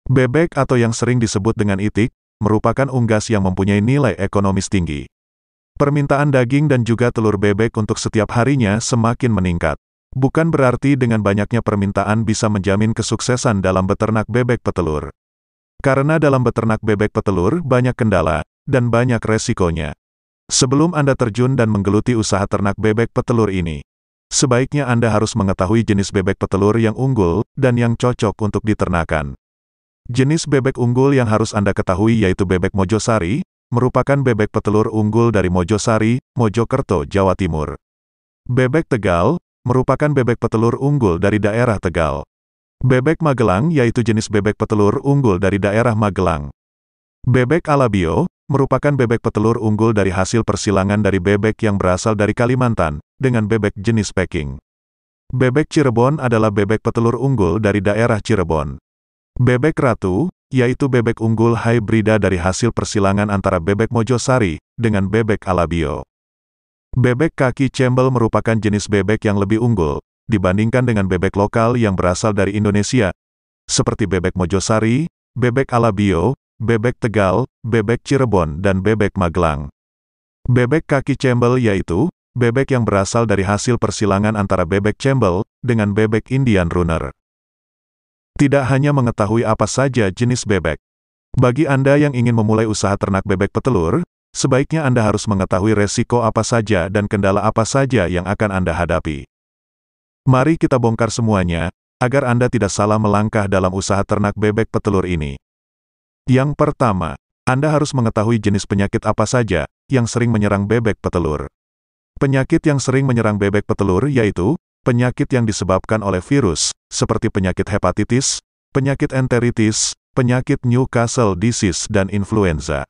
Bebek atau yang sering disebut dengan itik, merupakan unggas yang mempunyai nilai ekonomis tinggi. Permintaan daging dan juga telur bebek untuk setiap harinya semakin meningkat. Bukan berarti dengan banyaknya permintaan bisa menjamin kesuksesan dalam beternak bebek petelur. Karena dalam beternak bebek petelur banyak kendala, dan banyak resikonya. Sebelum Anda terjun dan menggeluti usaha ternak bebek petelur ini, sebaiknya Anda harus mengetahui jenis bebek petelur yang unggul, dan yang cocok untuk diternakan. Jenis bebek unggul yang harus Anda ketahui yaitu bebek Mojosari, merupakan bebek petelur unggul dari Mojosari, Mojokerto, Jawa Timur. Bebek Tegal, merupakan bebek petelur unggul dari daerah Tegal. Bebek Magelang yaitu jenis bebek petelur unggul dari daerah Magelang. Bebek Alabio, merupakan bebek petelur unggul dari hasil persilangan dari bebek yang berasal dari Kalimantan, dengan bebek jenis Peking. Bebek Cirebon adalah bebek petelur unggul dari daerah Cirebon. Bebek Ratu, yaitu bebek unggul hybrida dari hasil persilangan antara bebek Mojosari, dengan bebek Alabio. Bebek kaki cembel merupakan jenis bebek yang lebih unggul, dibandingkan dengan bebek lokal yang berasal dari Indonesia, seperti bebek Mojosari, bebek Alabio, bebek Tegal, bebek Cirebon dan bebek Magelang. Bebek kaki cembel yaitu, bebek yang berasal dari hasil persilangan antara bebek cembel, dengan bebek Indian Runner. Tidak hanya mengetahui apa saja jenis bebek. Bagi Anda yang ingin memulai usaha ternak bebek petelur, sebaiknya Anda harus mengetahui resiko apa saja dan kendala apa saja yang akan Anda hadapi. Mari kita bongkar semuanya, agar Anda tidak salah melangkah dalam usaha ternak bebek petelur ini. Yang pertama, Anda harus mengetahui jenis penyakit apa saja yang sering menyerang bebek petelur. Penyakit yang sering menyerang bebek petelur yaitu penyakit yang disebabkan oleh virus, seperti penyakit hepatitis, penyakit enteritis, penyakit Newcastle disease dan influenza.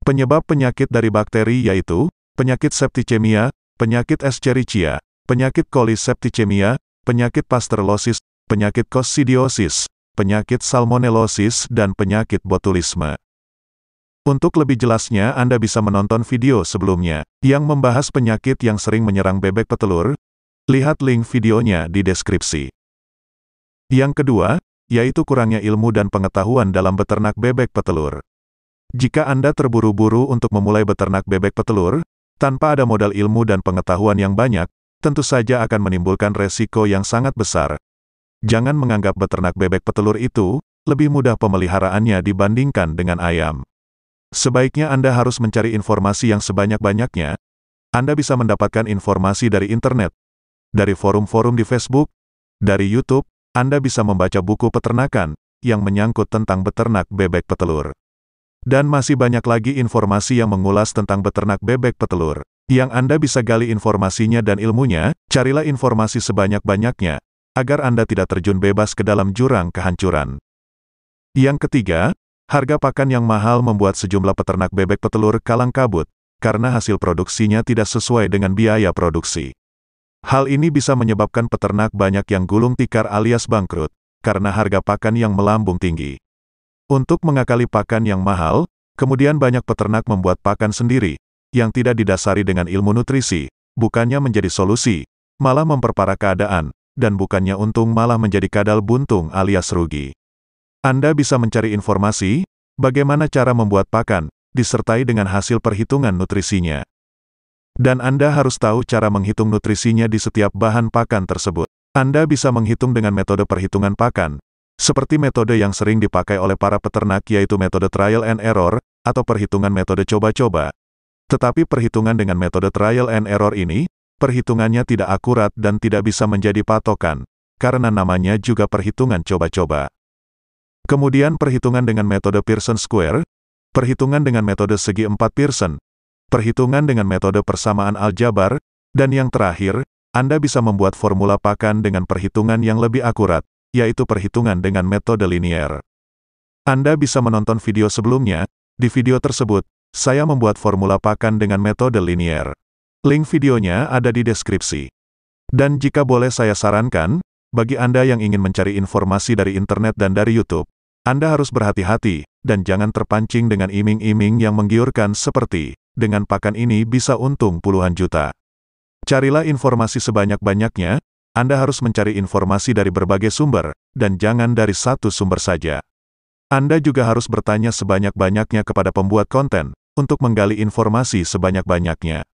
Penyebab penyakit dari bakteri yaitu penyakit septicemia, penyakit Escherichia, penyakit coli septicemia, penyakit Pasteurellosis, penyakit coccidiosis, penyakit salmonellosis dan penyakit botulisme. Untuk lebih jelasnya Anda bisa menonton video sebelumnya yang membahas penyakit yang sering menyerang bebek petelur. Lihat link videonya di deskripsi. Yang kedua, yaitu kurangnya ilmu dan pengetahuan dalam beternak bebek petelur. Jika Anda terburu-buru untuk memulai beternak bebek petelur, tanpa ada modal ilmu dan pengetahuan yang banyak, tentu saja akan menimbulkan resiko yang sangat besar. Jangan menganggap beternak bebek petelur itu lebih mudah pemeliharaannya dibandingkan dengan ayam. Sebaiknya Anda harus mencari informasi yang sebanyak-banyaknya. Anda bisa mendapatkan informasi dari internet, dari forum-forum di Facebook, dari YouTube. Anda bisa membaca buku peternakan yang menyangkut tentang beternak bebek petelur. Dan masih banyak lagi informasi yang mengulas tentang beternak bebek petelur, yang Anda bisa gali informasinya dan ilmunya. Carilah informasi sebanyak-banyaknya, agar Anda tidak terjun bebas ke dalam jurang kehancuran. Yang ketiga, harga pakan yang mahal membuat sejumlah peternak bebek petelur kalang kabut, karena hasil produksinya tidak sesuai dengan biaya produksi. Hal ini bisa menyebabkan peternak banyak yang gulung tikar alias bangkrut, karena harga pakan yang melambung tinggi. Untuk mengakali pakan yang mahal, kemudian banyak peternak membuat pakan sendiri, yang tidak didasari dengan ilmu nutrisi, bukannya menjadi solusi, malah memperparah keadaan, dan bukannya untung malah menjadi kadal buntung alias rugi. Anda bisa mencari informasi, bagaimana cara membuat pakan, disertai dengan hasil perhitungan nutrisinya. Dan Anda harus tahu cara menghitung nutrisinya di setiap bahan pakan tersebut. Anda bisa menghitung dengan metode perhitungan pakan, seperti metode yang sering dipakai oleh para peternak yaitu metode trial and error, atau perhitungan metode coba-coba. Tetapi perhitungan dengan metode trial and error ini, perhitungannya tidak akurat dan tidak bisa menjadi patokan, karena namanya juga perhitungan coba-coba. Kemudian perhitungan dengan metode Pearson Square, perhitungan dengan metode segi 4 Pearson, perhitungan dengan metode persamaan aljabar, dan yang terakhir, Anda bisa membuat formula pakan dengan perhitungan yang lebih akurat, yaitu perhitungan dengan metode linier. Anda bisa menonton video sebelumnya. Di video tersebut, saya membuat formula pakan dengan metode linier. Link videonya ada di deskripsi. Dan jika boleh saya sarankan, bagi Anda yang ingin mencari informasi dari internet dan dari YouTube, Anda harus berhati-hati, dan jangan terpancing dengan iming-iming yang menggiurkan seperti, dengan pakan ini bisa untung puluhan juta. Carilah informasi sebanyak-banyaknya. Anda harus mencari informasi dari berbagai sumber, dan jangan dari satu sumber saja. Anda juga harus bertanya sebanyak-banyaknya kepada pembuat konten, untuk menggali informasi sebanyak-banyaknya,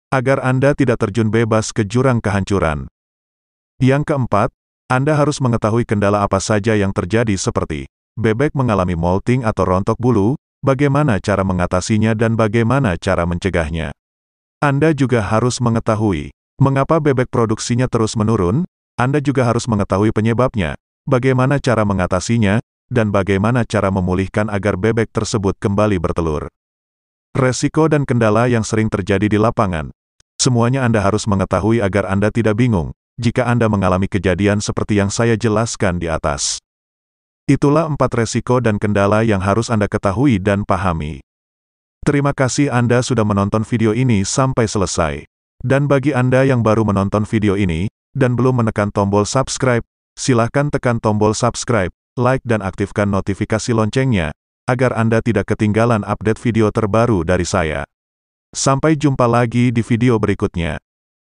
agar Anda tidak terjun bebas ke jurang kehancuran. Yang keempat, Anda harus mengetahui kendala apa saja yang terjadi seperti bebek mengalami molting atau rontok bulu, bagaimana cara mengatasinya dan bagaimana cara mencegahnya. Anda juga harus mengetahui mengapa bebek produksinya terus menurun. Anda juga harus mengetahui penyebabnya, bagaimana cara mengatasinya, dan bagaimana cara memulihkan agar bebek tersebut kembali bertelur. Resiko dan kendala yang sering terjadi di lapangan. Semuanya Anda harus mengetahui agar Anda tidak bingung jika Anda mengalami kejadian seperti yang saya jelaskan di atas. Itulah 4 resiko dan kendala yang harus Anda ketahui dan pahami. Terima kasih Anda sudah menonton video ini sampai selesai. Dan bagi Anda yang baru menonton video ini, dan belum menekan tombol subscribe, silahkan tekan tombol subscribe, like dan aktifkan notifikasi loncengnya, agar Anda tidak ketinggalan update video terbaru dari saya. Sampai jumpa lagi di video berikutnya.